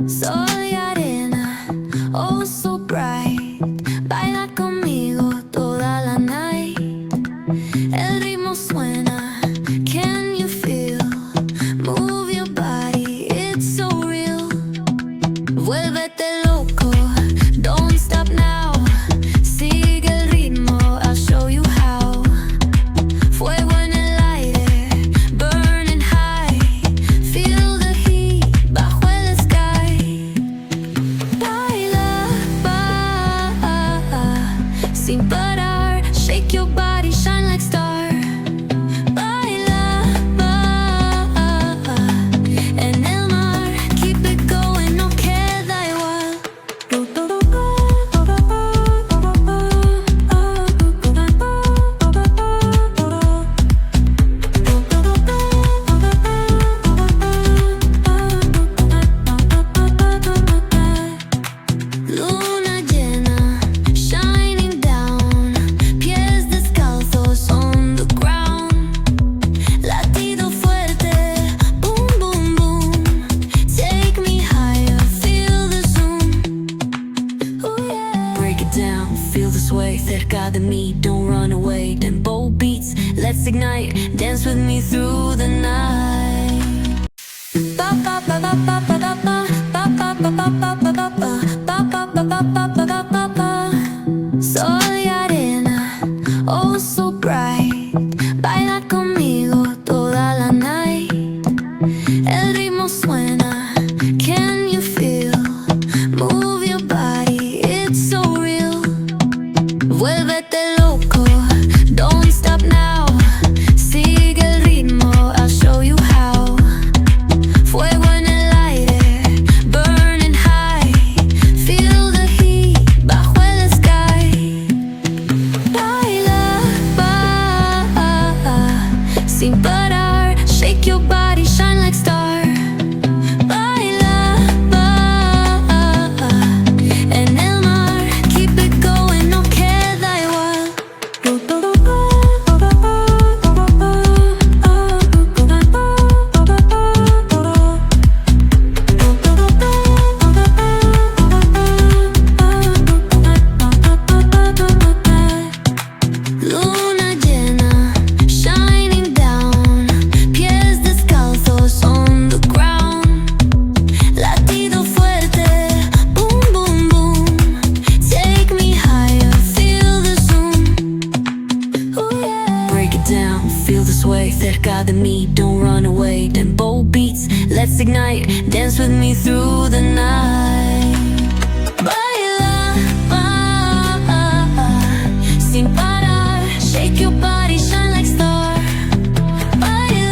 Soy arena, oh so bright. Baila conmigo toda la night. El ritmo suena, can you feel? Move your body, it's so real. Vuélvete loco, don't stop now. Sigue el ritmo, I'll show you how. Fuego en el aire, burning high. Feel the heat bajo el sky. Baila, sin parar. Shake your body, shine like star. Baila, en el mar. Keep it going, no queda igual. Luna llena, shining down. Pies descalzos on the ground. Latido fuerte, boom, boom, boom. Take me higher, feel the zoom. Ooh, yeah. Break it down, feel the sway. Cerca de mí, don't run away. Tempo beats, let's ignite. Dance with me through the night. Ba ba ba ba ba ba ba ba ba ba ba ba ba ba ba. Soy arena, oh so bright. Baila conmigo toda la night. El ritmo suena, can you feel? Move your body, it's so real. Vuélvete loco, don't stop now. Sigue el ritmo, I'll show you how. Fuego en el aire, burning high. Feel the heat bajo el sky. Baila, sin parar. Shake your body, shine like star. Baila, en el mar. Keep it going, no queda igual. Luna llena, shining down. Pies descalzos on the ground. Latido fuerte, boom, boom, boom. Take me higher, feel the zoom. Ooh, yeah. Break it down, feel the sway. Cerca de mí, don't run away. Tempo beats, let's ignite. Dance with me through the night. Baila, sin parar. Shake your body.